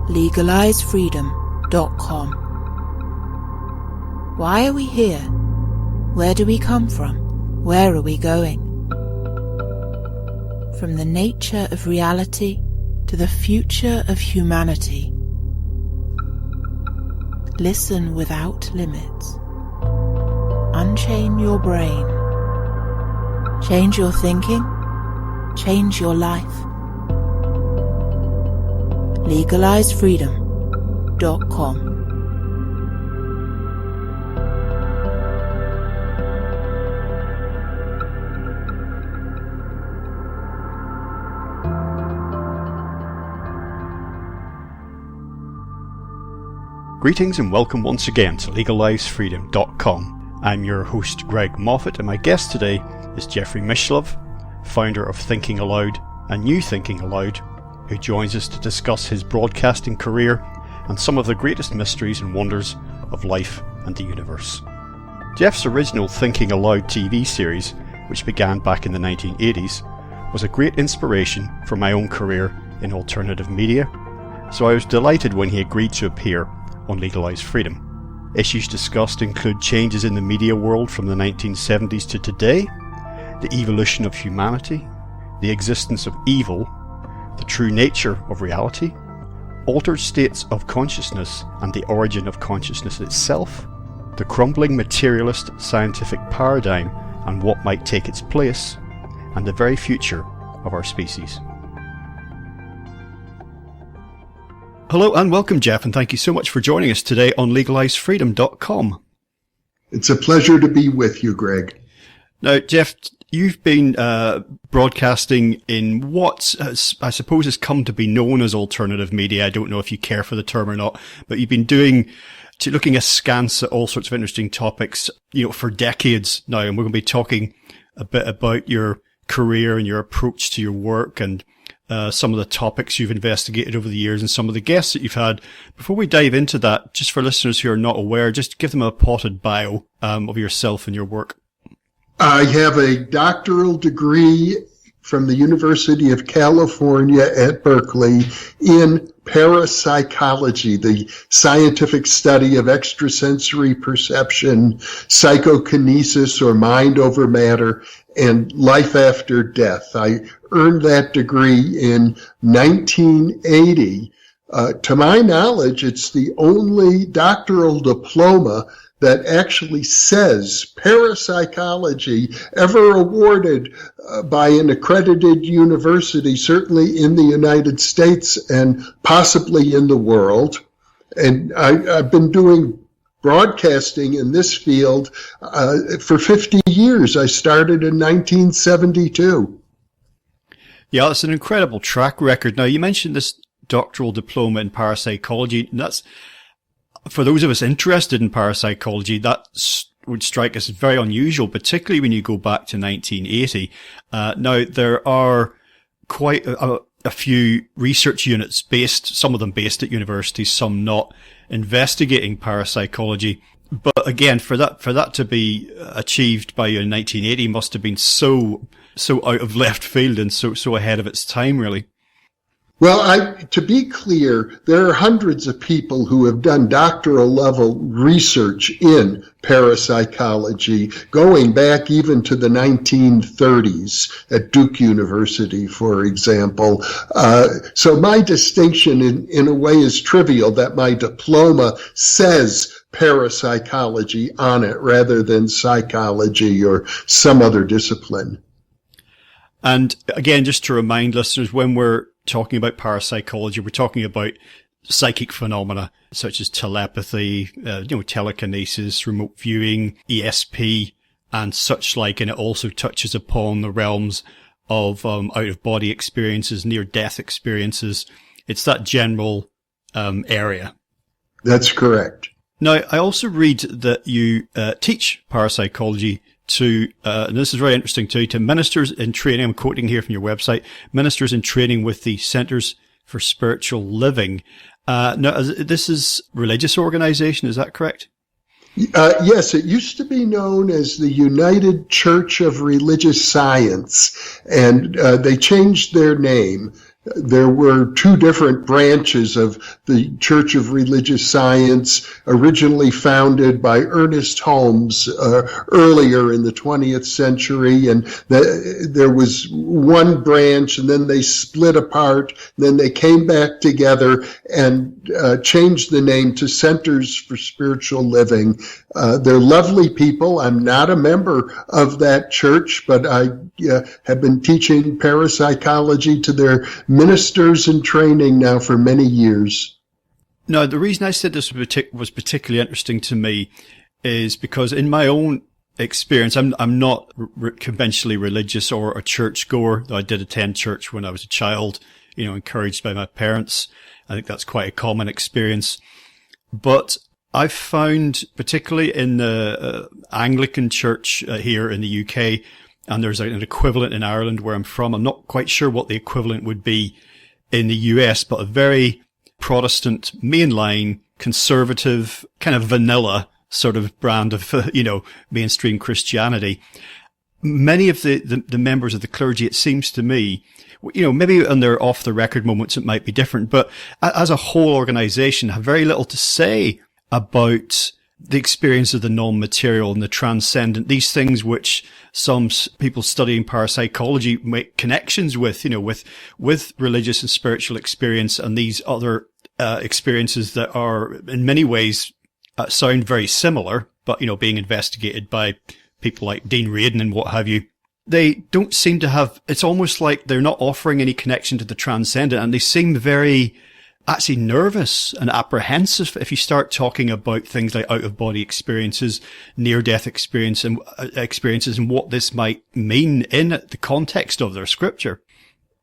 legalisefreedom.com. Why are we here? Where do we come from? Where are we going? From the nature of reality to the future of humanity. Listen without limits. Unchain your brain. Change your thinking. Change your life. LegalizeFreedom.com. Greetings and welcome once again to LegalizeFreedom.com. I'm your host Greg Moffat, and my guest today is Jeffrey Mishlove, founder of Thinking Aloud and New Thinking Aloud, who joins us to discuss his broadcasting career and some of the greatest mysteries and wonders of life and the universe. Jeff's original Thinking Aloud TV series, which began back in the 1980s, was a great inspiration for my own career in alternative media, so I was delighted when he agreed to appear on Legalise Freedom. Issues discussed include changes in the media world from the 1970s to today, the evolution of humanity, the existence of evil, the true nature of reality, altered states of consciousness and the origin of consciousness itself, the crumbling materialist scientific paradigm and what might take its place, and the very future of our species. Hello and welcome, Jeff, and thank you so much for joining us today on LegalizeFreedom.com. It's a pleasure to be with you, Greg. Now, Jeff, you've been broadcasting in what I suppose has come to be known as alternative media. I don't know if you care for the term or not, but you've been looking askance at all sorts of interesting topics, for decades now, and we're going to be talking a bit about your career and your approach to your work and some of the topics you've investigated over the years and some of the guests that you've had. Before we dive into that, just for listeners who are not aware, just give them a potted bio of yourself and your work. I have a doctoral degree from the University of California at Berkeley in parapsychology, the scientific study of extrasensory perception, psychokinesis or mind over matter, and life after death. I earned that degree in 1980. To my knowledge, it's the only doctoral diploma that actually says parapsychology ever awarded by an accredited university, certainly in the United States and possibly in the world. And I've been doing broadcasting in this field for 50 years. I started in 1972. Yeah, it's an incredible track record. Now, you mentioned this doctoral diploma in parapsychology, and that's, for those of us interested in parapsychology, that would strike us as very unusual, particularly when you go back to 1980. Now, there are quite a few research units some of them based at universities, some not, investigating parapsychology. But again, for that to be achieved by you in 1980 must have been so out of left field and so ahead of its time, really. Well, to be clear, there are hundreds of people who have done doctoral level research in parapsychology, going back even to the 1930s at Duke University, for example. So my distinction in a way is trivial, that my diploma says parapsychology on it rather than psychology or some other discipline. And again, just to remind listeners, when we're talking about parapsychology, we're talking about psychic phenomena such as telepathy, telekinesis, remote viewing, ESP, and such like. And it also touches upon the realms of out-of-body experiences, near-death experiences. It's that general area. That's correct. Now, I also read that you teach parapsychology to, and this is very interesting too, to ministers in training. I'm quoting here from your website, ministers in training with the Centers for Spiritual Living. Now, this is a religious organization, is that correct? Yes, it used to be known as the United Church of Religious Science, and they changed their name. there were two different branches of the Church of Religious Science, originally founded by Ernest Holmes earlier in the 20th century. And there was one branch, and then they split apart. Then they came back together and changed the name to Centers for Spiritual Living. They're lovely people. I'm not a member of that church, but I have been teaching parapsychology to their ministers in training now for many years. Now, the reason I said this was particularly interesting to me is because in my own experience, I'm not conventionally religious or a churchgoer, though I did attend church when I was a child, encouraged by my parents. I think that's quite a common experience. But I've found, particularly in the Anglican church here in the UK, and there's an equivalent in Ireland where I'm from. I'm not quite sure what the equivalent would be in the US, but a very Protestant, mainline, conservative, kind of vanilla sort of brand of, mainstream Christianity. Many of the members of the clergy, it seems to me, maybe on their off the record moments, it might be different, but as a whole organization have very little to say about the experience of the non-material and the transcendent, these things which some people studying parapsychology make connections with, with religious and spiritual experience, and these other experiences that are in many ways sound very similar, but, being investigated by people like Dean Radin and what have you. They don't seem to have, it's almost like they're not offering any connection to the transcendent, and they seem very actually nervous and apprehensive if you start talking about things like out-of-body experiences, near-death experiences, and what this might mean in the context of their scripture.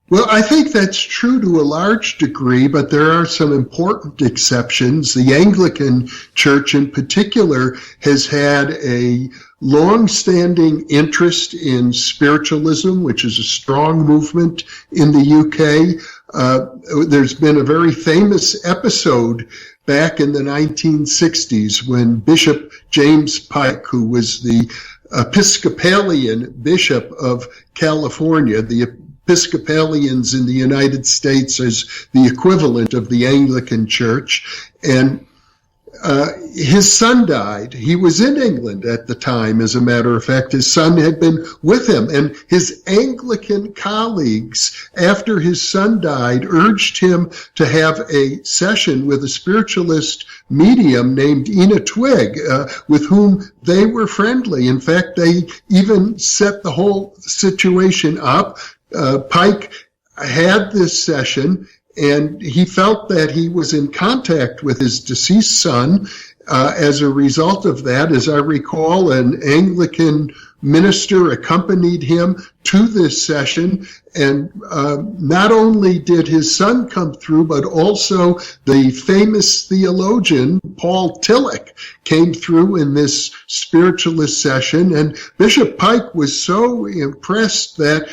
Well, I think that's true to a large degree, but there are some important exceptions. The Anglican Church in particular has had a long-standing interest in spiritualism, which is a strong movement in the UK. There's been a very famous episode back in the 1960s when Bishop James Pike, who was the Episcopalian Bishop of California, the Episcopalians in the United States is the equivalent of the Anglican Church, and his son died. He was in England at the time, as a matter of fact. His son had been with him, and his Anglican colleagues, after his son died, urged him to have a session with a spiritualist medium named Ina Twig, with whom they were friendly. In fact, they even set the whole situation up. Pike had this session, and he felt that he was in contact with his deceased son. As a result of that, as I recall, an Anglican minister accompanied him to this session, and not only did his son come through, but also the famous theologian Paul Tillich came through in this spiritualist session. And Bishop Pike was so impressed that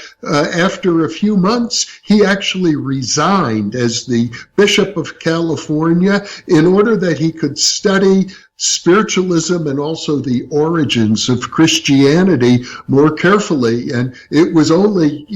after a few months, he actually resigned as the Bishop of California in order that he could study spiritualism and also the origins of Christianity more carefully. And it was only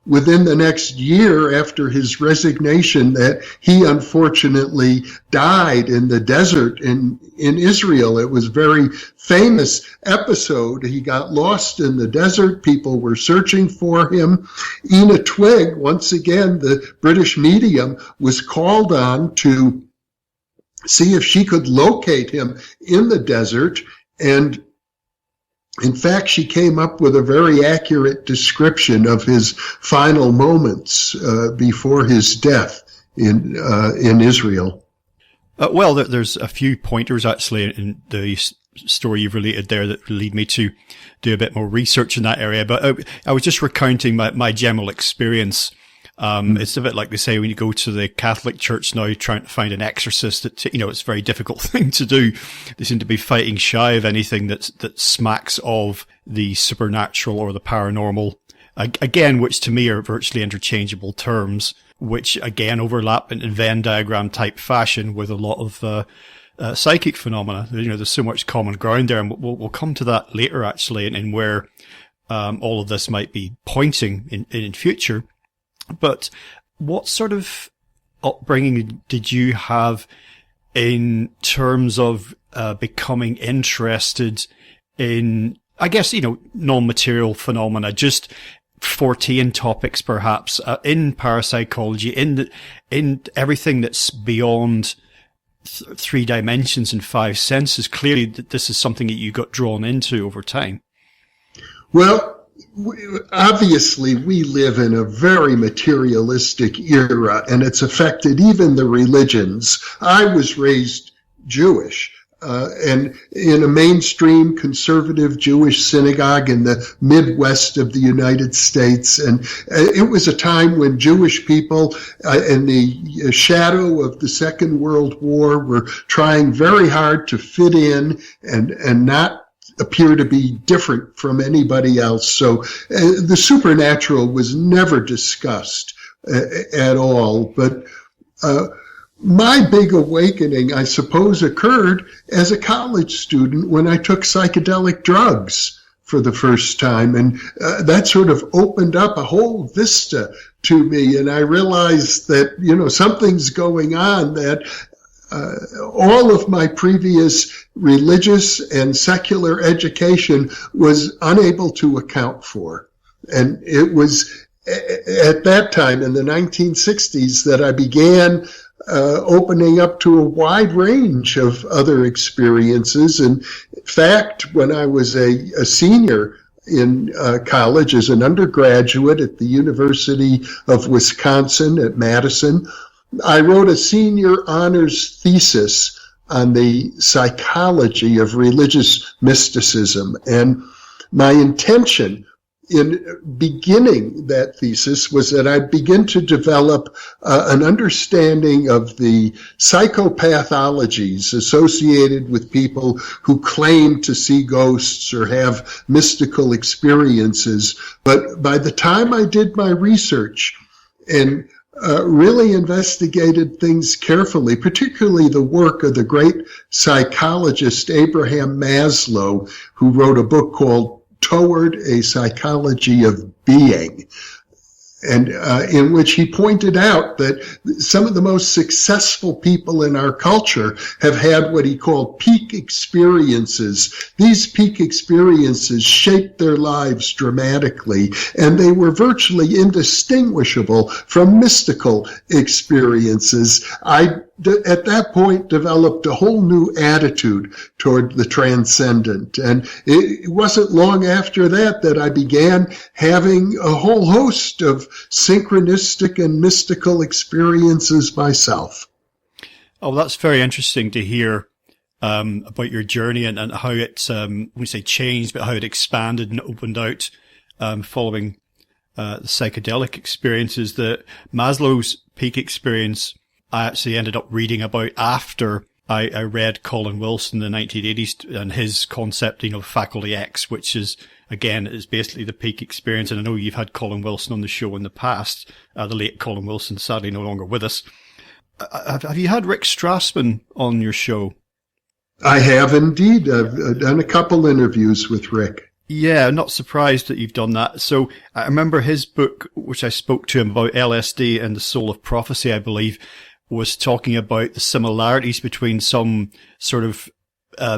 within the next year after his resignation that he unfortunately died in the desert in Israel. It was a very famous episode. He got lost in the desert. People were searching for him. Ina Twig, once again, the British medium, was called on to see if she could locate him in the desert. And in fact, she came up with a very accurate description of his final moments before his death in Israel. Well, there's a few pointers actually in the story you've related there that lead me to do a bit more research in that area. But I was just recounting my general experience. It's a bit like they say when you go to the Catholic Church now trying to find an exorcist, it's a very difficult thing to do. They seem to be fighting shy of anything that smacks of the supernatural or the paranormal. Again, which to me are virtually interchangeable terms, which again overlap in Venn diagram type fashion with a lot of psychic phenomena. There's so much common ground there, and we'll come to that later actually, and where all of this might be pointing in future. But what sort of upbringing did you have in terms of becoming interested in, I guess, non-material phenomena, just Fortean topics perhaps, in parapsychology, in everything that's beyond three dimensions and five senses? Clearly this is something that you got drawn into over time. Well, obviously, we live in a very materialistic era, and it's affected even the religions. I was raised Jewish, and in a mainstream conservative Jewish synagogue in the Midwest of the United States. And it was a time when Jewish people, in the shadow of the Second World War, were trying very hard to fit in and not appear to be different from anybody else. So the supernatural was never discussed at all. But my big awakening, I suppose, occurred as a college student when I took psychedelic drugs for the first time. And that sort of opened up a whole vista to me. And I realized that, something's going on that all of my previous religious and secular education was unable to account for. And it was at that time in the 1960s that I began opening up to a wide range of other experiences. And in fact, when I was a senior in college as an undergraduate at the University of Wisconsin at Madison, I wrote a senior honors thesis on the psychology of religious mysticism. And my intention in beginning that thesis was that I'd begin to develop an understanding of the psychopathologies associated with people who claim to see ghosts or have mystical experiences. But by the time I did my research and really investigated things carefully, particularly the work of the great psychologist Abraham Maslow, who wrote a book called Toward a Psychology of Being, and in which he pointed out that some of the most successful people in our culture have had what he called peak experiences. These peak experiences shaped their lives dramatically, and they were virtually indistinguishable from mystical experiences. I, at that point, developed a whole new attitude toward the transcendent. And it wasn't long after that I began having a whole host of synchronistic and mystical experiences myself. Oh, that's very interesting to hear about your journey and how it, we say changed, but how it expanded and opened out following the psychedelic experiences. The Maslow's peak experience I actually ended up reading about after I read Colin Wilson in the 1980s and his concept, faculty X, which is, again, is basically the peak experience. And I know you've had Colin Wilson on the show in the past, the late Colin Wilson, sadly no longer with us. Have you had Rick Strassman on your show? I have indeed. I've done a couple interviews with Rick. Yeah, not surprised that you've done that. So I remember his book, which I spoke to him about, LSD and the Soul of Prophecy, I believe, was talking about the similarities between some sort of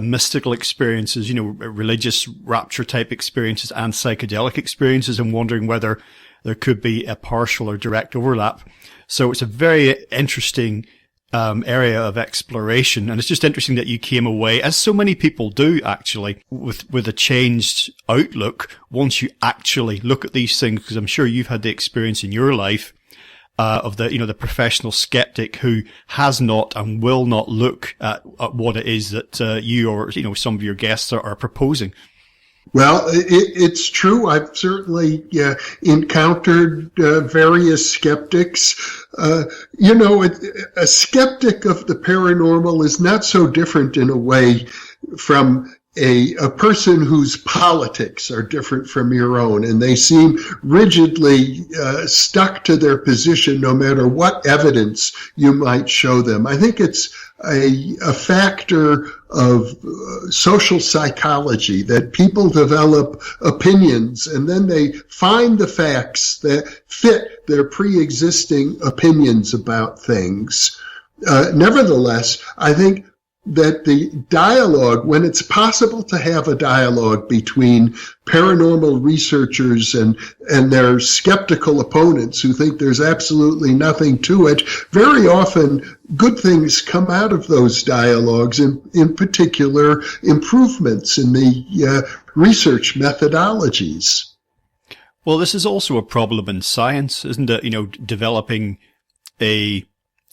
mystical experiences, religious rapture type experiences and psychedelic experiences, and wondering whether there could be a partial or direct overlap. So it's a very interesting area of exploration. And it's just interesting that you came away, as so many people do actually, with a changed outlook once you actually look at these things, because I'm sure you've had the experience in your life of the professional skeptic who has not and will not look at what it is that you or some of your guests are proposing. Well, it's true. I've certainly encountered various skeptics. A skeptic of the paranormal is not so different in a way from a person whose politics are different from your own, and they seem rigidly stuck to their position no matter what evidence you might show them. I think it's a factor of social psychology, that people develop opinions and then they find the facts that fit their pre-existing opinions about things. Nevertheless, I think that the dialogue, when it's possible to have a dialogue between paranormal researchers and their skeptical opponents who think there's absolutely nothing to it, very often good things come out of those dialogues, in particular improvements in the research methodologies. Well, this is also a problem in science, isn't it? You know, developing a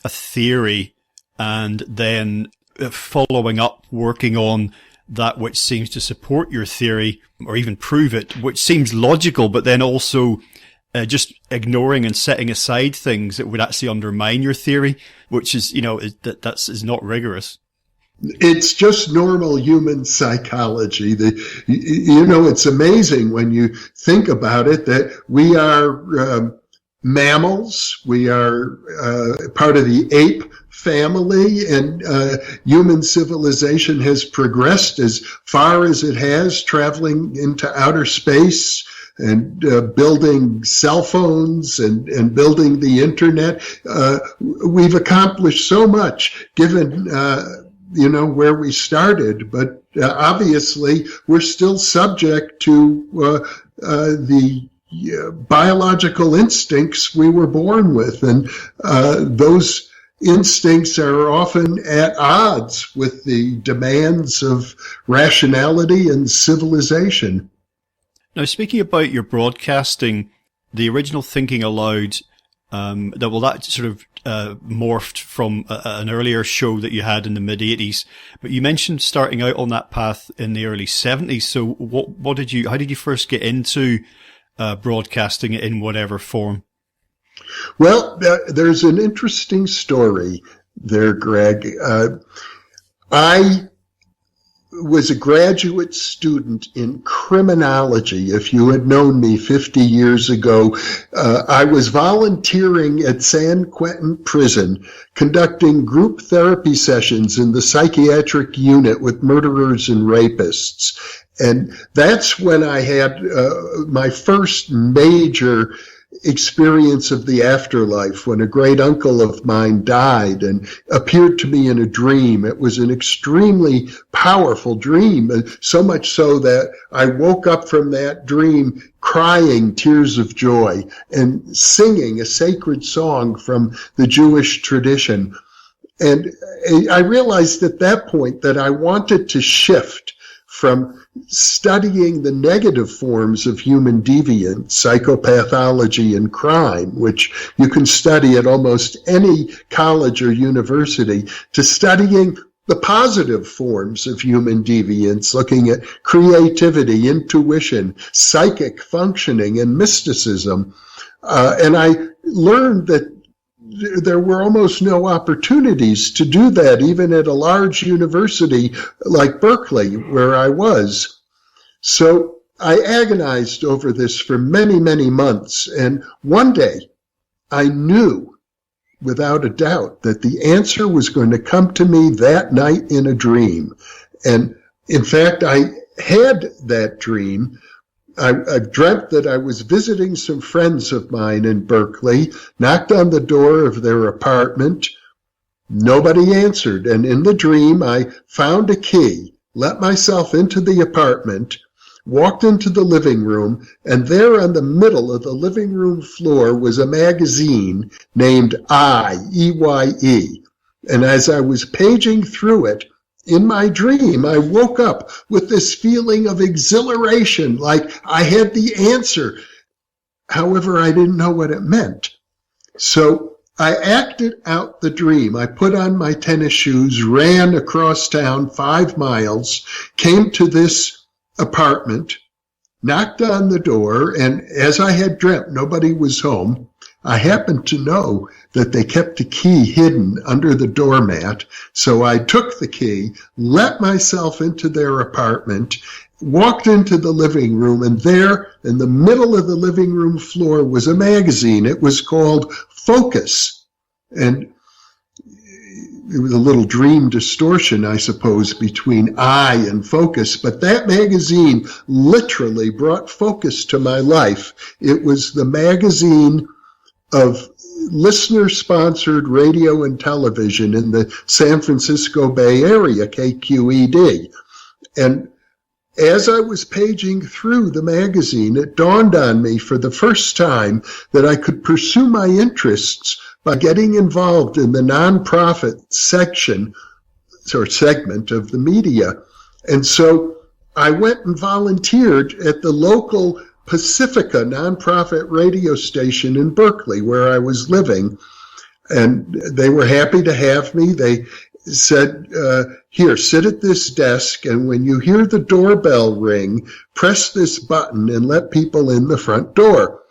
theory and then following up, working on that which seems to support your theory or even prove it, which seems logical, but then also just ignoring and setting aside things that would actually undermine your theory, which is, you know, that's not rigorous. It's just normal human psychology. It's amazing when you think about it that we are mammals. We are part of the ape family, and human civilization has progressed as far as it has, traveling into outer space and building cell phones and building the internet. We've accomplished so much given where we started, but obviously we're still subject to the biological instincts we were born with, and those instincts are often at odds with the demands of rationality and civilization. Now, speaking about your broadcasting, the original Thinking Aloud, that sort of morphed from an earlier show that you had in the mid-80s, but you mentioned starting out on that path in the early 70s. So how did you first get into broadcasting in whatever form? Well, there's an interesting story there, Greg. I was a graduate student in criminology. If you had known me 50 years ago, I was volunteering at San Quentin Prison, conducting group therapy sessions in the psychiatric unit with murderers and rapists. And that's when I had my first major experience of the afterlife, when a great uncle of mine died and appeared to me in a dream. It was an extremely powerful dream, so much so that I woke up from that dream crying tears of joy and singing a sacred song from the Jewish tradition. And I realized at that point that I wanted to shift from studying the negative forms of human deviance, psychopathology and crime, which you can study at almost any college or university, to studying the positive forms of human deviance, looking at creativity, intuition, psychic functioning, and mysticism. And I learned that there were almost no opportunities to do that, even at a large university like Berkeley, where I was. So I agonized over this for many, many months. And one day I knew without a doubt that the answer was going to come to me that night in a dream. And in fact, I had that dream. I dreamt that I was visiting some friends of mine in Berkeley, knocked on the door of their apartment. Nobody answered. And in the dream, I found a key, let myself into the apartment, walked into the living room, and there on the middle of the living room floor was a magazine named EYE. And as I was paging through it, in my dream, I woke up with this feeling of exhilaration, like I had the answer. However, I didn't know what it meant. So I acted out the dream. I put on my tennis shoes, ran across town 5 miles, came to this apartment, knocked on the door, and as I had dreamt, nobody was home. I happened to know that they kept the key hidden under the doormat, so I took the key, let myself into their apartment, walked into the living room, and there in the middle of the living room floor was a magazine. It was called Focus. And it was a little dream distortion, I suppose, between eye and focus. But that magazine literally brought focus to my life. It was the magazine of listener-sponsored radio and television in the San Francisco Bay Area, KQED. And as I was paging through the magazine, it dawned on me for the first time that I could pursue my interests by getting involved in the nonprofit section or segment of the media. And so I went and volunteered at the local Pacifica nonprofit radio station in Berkeley, where I was living. And they were happy to have me. They said, here, sit at this desk, and when you hear the doorbell ring, press this button and let people in the front door.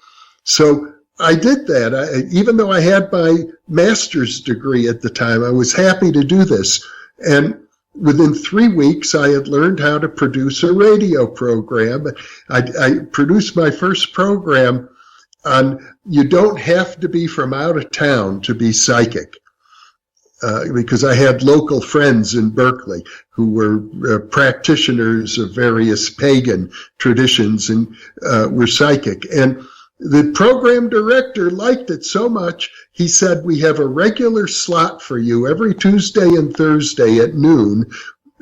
So I did that. Even though I had my master's degree at the time, I was happy to do this. And within 3 weeks, I had learned how to produce a radio program. I produced my first program on you don't have to be from out of town to be psychic. Because I had local friends in Berkeley who were practitioners of various pagan traditions and were psychic. And the program director liked it so much, he said, we have a regular slot for you every Tuesday and Thursday at noon.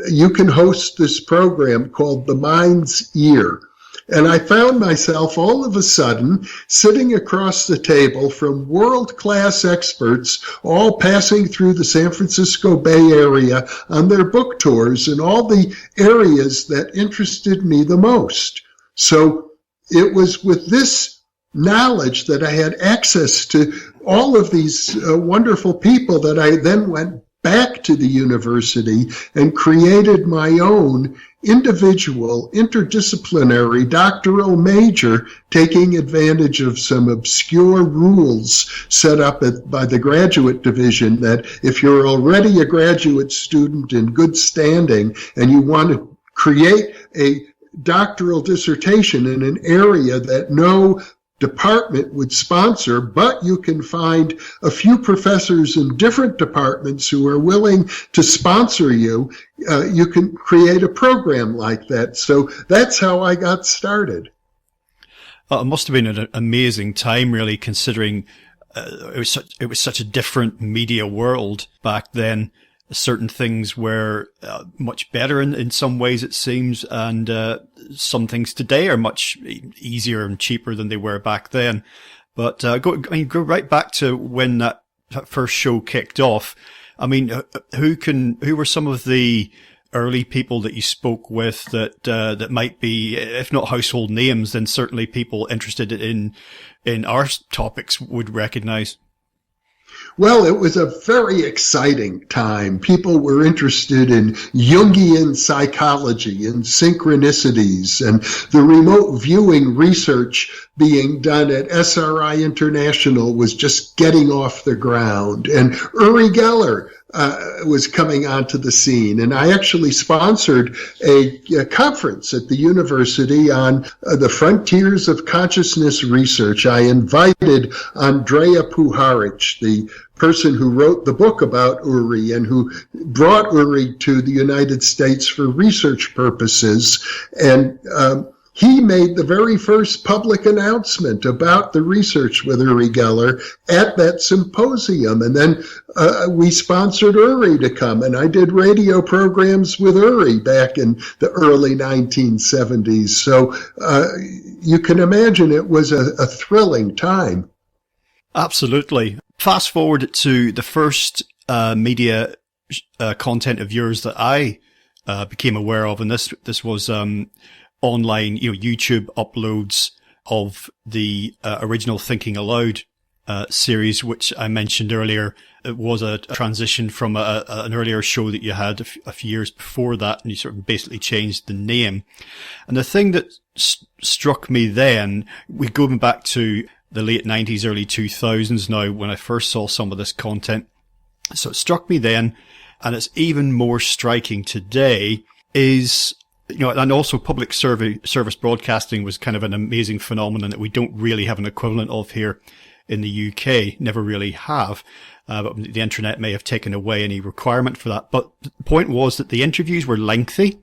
You can host this program called The Mind's Ear. And I found myself all of a sudden sitting across the table from world-class experts, all passing through the San Francisco Bay Area on their book tours in all the areas that interested me the most. So it was with this knowledge that I had access to all of these wonderful people that I then went back to the university and created my own individual, interdisciplinary doctoral major, taking advantage of some obscure rules set up by the graduate division that if you're already a graduate student in good standing and you want to create a doctoral dissertation in an area that no department would sponsor, but you can find a few professors in different departments who are willing to sponsor you, you can create a program like that. So that's how I got started. It must have been an amazing time, really, considering it was such a different media world back then. Certain things were much better in some ways, it seems, and some things today are much easier and cheaper than they were back then. But go right back to when that first show kicked off. I mean, who were some of the early people that you spoke with that might be, if not household names, then certainly people interested in our topics would recognize? Well, it was a very exciting time. People were interested in Jungian psychology and synchronicities, and the remote viewing research being done at SRI International was just getting off the ground. And Uri Geller was coming onto the scene. And I actually sponsored a conference at the university on the frontiers of consciousness research. I invited Andrea Puharich, the person who wrote the book about Uri and who brought Uri to the United States for research purposes. And he made the very first public announcement about the research with Uri Geller at that symposium. And then we sponsored Uri to come, and I did radio programs with Uri back in the early 1970s. So you can imagine it was a thrilling time. Absolutely. Fast forward to the first media content of yours that I became aware of, and this was online, YouTube uploads of the original Thinking Aloud series, which I mentioned earlier. It was a transition from an earlier show that you had a few years before that, and you sort of basically changed the name. And the thing that struck me then, we go back to the late 90s, early 2000s now, when I first saw some of this content. So it struck me then, and it's even more striking today, is, and also public service broadcasting was kind of an amazing phenomenon that we don't really have an equivalent of here in the UK, never really have. but the internet may have taken away any requirement for that. But the point was that the interviews were lengthy.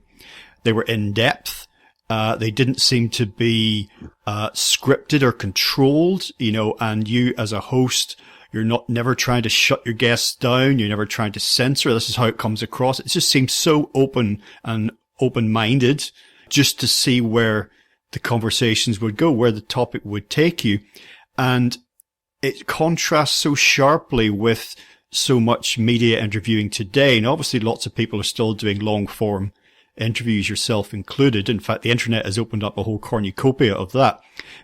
They were in depth. They didn't seem to be scripted or controlled, and you as a host, you're never trying to shut your guests down. You're never trying to censor. This is how it comes across. It just seems so open and open-minded just to see where the conversations would go, where the topic would take you. And it contrasts so sharply with so much media interviewing today. And obviously lots of people are still doing long-form interviews, yourself included. In fact, the internet has opened up a whole cornucopia of that.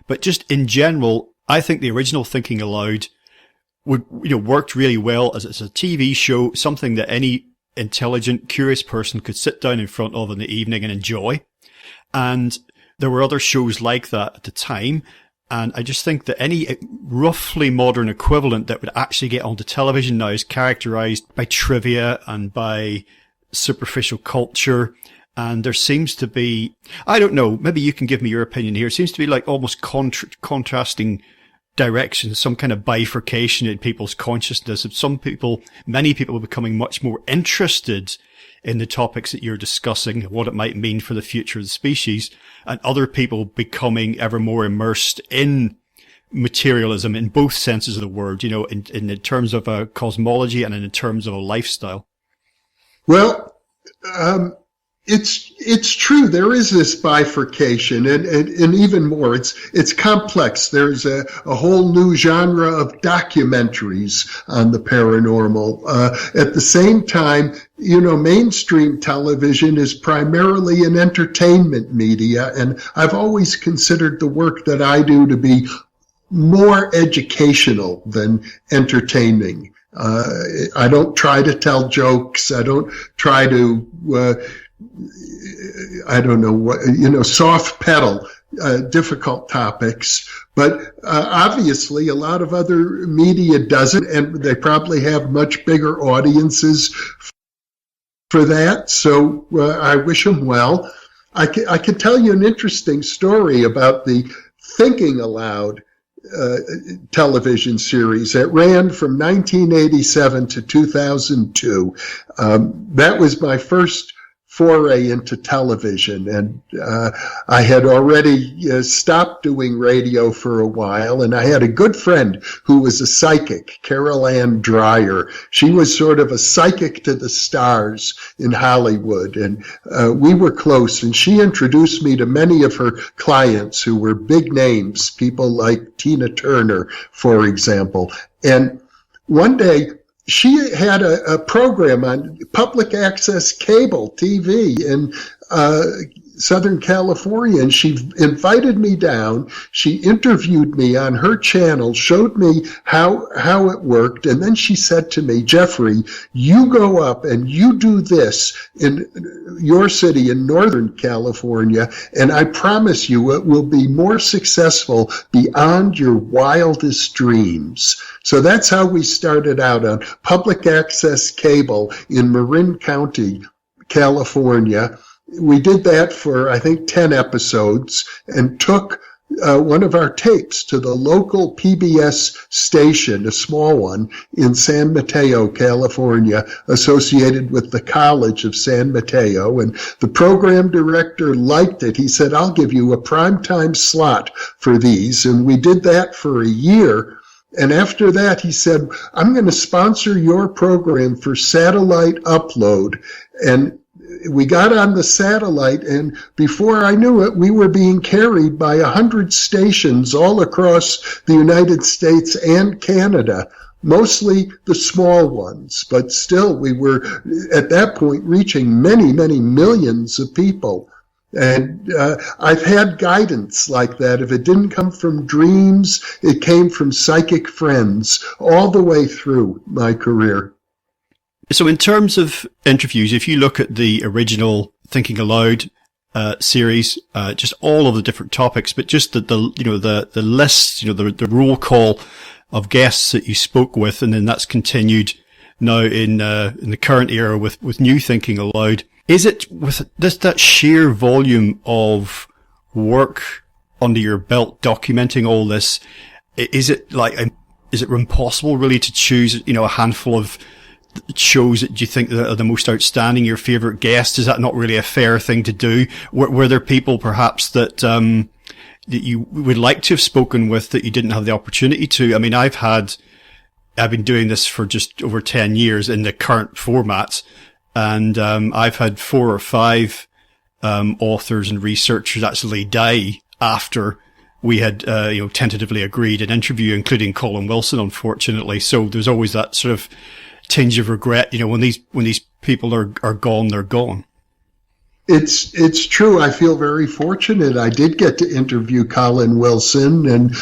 But just in general, I think the original Thinking Aloud worked really well as a TV show, something that any intelligent, curious person could sit down in front of in the evening and enjoy. And there were other shows like that at the time. And I just think that any roughly modern equivalent that would actually get onto television now is characterized by trivia and by superficial culture. And there seems to be, I don't know, maybe you can give me your opinion here. It seems to be like almost contrasting directions, some kind of bifurcation in people's consciousness of many people becoming much more interested in the topics that you're discussing, what it might mean for the future of the species, and other people becoming ever more immersed in materialism in both senses of the word, in terms of a cosmology and in terms of a lifestyle. Well, it's true. There is this bifurcation, and even more. It's complex. There's a whole new genre of documentaries on the paranormal. At the same time, mainstream television is primarily an entertainment media, and I've always considered the work that I do to be more educational than entertaining. I don't try to tell jokes. I don't try to soft pedal difficult topics. But obviously, a lot of other media does it, and they probably have much bigger audiences for that. So I wish them well. I can tell you an interesting story about the Thinking Aloud television series that ran from 1987 to 2002. That was my first foray into television, and I had already stopped doing radio for a while, and I had a good friend who was a psychic, Carol Ann Dreyer. She was sort of a psychic to the stars in Hollywood, and we were close, and she introduced me to many of her clients who were big names, people like Tina Turner, for example. And one day, she had a program on public access cable TV in Southern California, and she invited me down. She interviewed me on her channel, showed me how it worked, and then she said to me, "Jeffrey, you go up and you do this in your city in Northern California, and I promise you it will be more successful beyond your wildest dreams." So that's how we started out on public access cable in Marin County, California. We did that for, I think, 10 episodes and took one of our tapes to the local PBS station, a small one in San Mateo, California, associated with the College of San Mateo. And the program director liked it. He said, "I'll give you a primetime slot for these." And we did that for a year. And after that, he said, "I'm going to sponsor your program for satellite upload." And we got on the satellite, and before I knew it, we were being carried by 100 stations all across the United States and Canada, mostly the small ones. But still, we were, at that point, reaching many, many millions of people. And I've had guidance like that. If it didn't come from dreams, it came from psychic friends all the way through my career. So in terms of interviews, if you look at the original Thinking Aloud series, just all of the different topics, but just the list, the roll call of guests that you spoke with, and then that's continued now in the current era with new Thinking Aloud. Is it with that sheer volume of work under your belt documenting all this? Is it like is it impossible really to choose, you know, a handful of shows that you think that are the most outstanding, your favorite guests? Is that not really a fair thing to do? Were there people perhaps that that you would like to have spoken with that you didn't have the opportunity to? I mean, I've been doing this for just over 10 years in the current format, and I've had 4 or 5 authors and researchers actually die after we had tentatively agreed an interview, including Colin Wilson, unfortunately. So there's always that sort of tinge of regret, you know, when these people are gone, they're gone. It's true. I feel very fortunate. I did get to interview Colin Wilson, and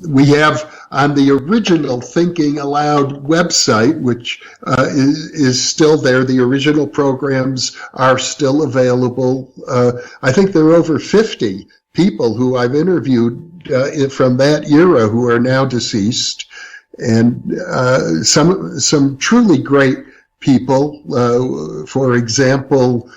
we have on the original Thinking Aloud website, which is still there. The original programs are still available. I think there are over 50 people who I've interviewed from that era who are now deceased, and some truly great people. For example,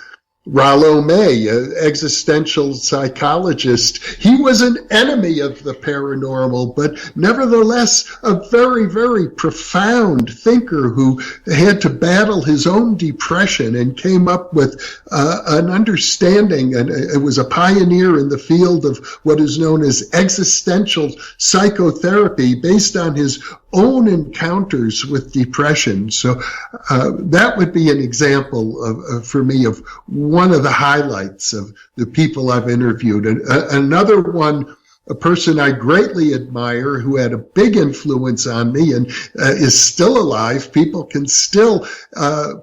Rollo May, an existential psychologist. He was an enemy of the paranormal, but nevertheless a very, very profound thinker who had to battle his own depression and came up with an understanding, and it was a pioneer in the field of what is known as existential psychotherapy based on his own encounters with depression. So that would be an example for me of one of the highlights of the people I've interviewed. And another one, a person I greatly admire who had a big influence on me and is still alive. People can still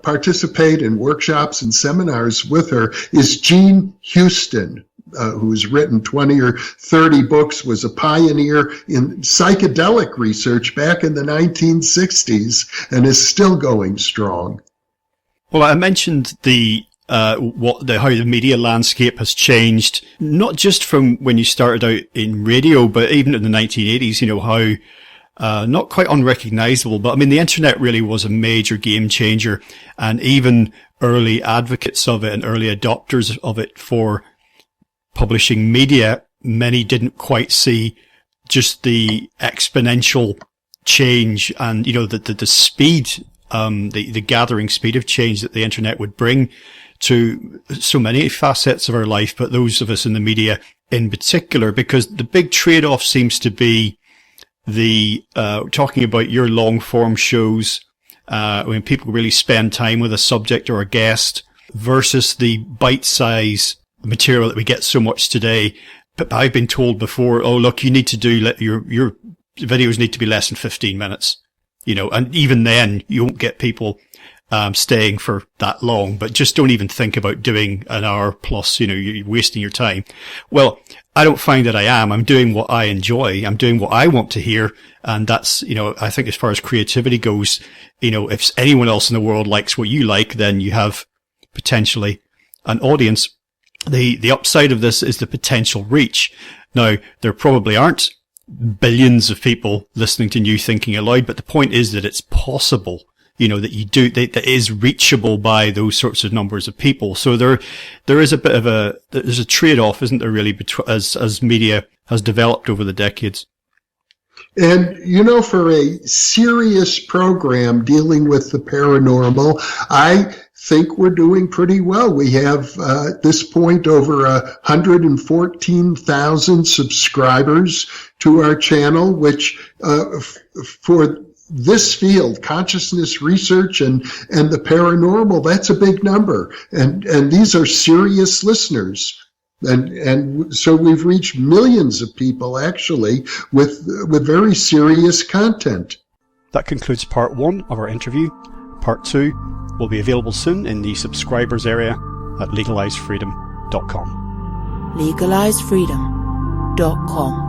participate in workshops and seminars with her, is Jean Houston, who's written 20 or 30 books, was a pioneer in psychedelic research back in the 1960s and is still going strong. Well, I mentioned how the media landscape has changed, not just from when you started out in radio, but even in the 1980s, you know, how not quite unrecognizable, but I mean, the internet really was a major game changer, and even early advocates of it and early adopters of it for publishing media, many didn't quite see just the exponential change and, you know, the speed, the gathering speed of change that the internet would bring to so many facets of our life, but those of us in the media in particular, because the big trade-off seems to be talking about your long form shows, when people really spend time with a subject or a guest, versus the bite-size material that we get so much today. But I've been told before, oh, look, you need to your videos need to be less than 15 minutes, you know, and even then you won't get people staying for that long, but just don't even think about doing an hour plus, you know, you're wasting your time. Well, I don't find that I am. I'm doing what I enjoy. I'm doing what I want to hear. And that's, you know, I think as far as creativity goes, you know, if anyone else in the world likes what you like, then you have potentially an audience. The upside of this is the potential reach. Now, there probably aren't billions of people listening to New Thinking Aloud, but the point is that it's possible, you know, that is reachable by those sorts of numbers of people. So there is a bit of there's a trade-off, isn't there, really, as media has developed over the decades. And, you know, for a serious program dealing with the paranormal, I think we're doing pretty well. We have, at this point, over 114,000 subscribers to our channel, which, for this field, consciousness research and the paranormal, that's a big number. And these are serious listeners. And so we've reached millions of people, actually, with very serious content. That concludes part 1 of our interview. Part 2 will be available soon in the subscribers area at legalisefreedom.com. Legalisefreedom.com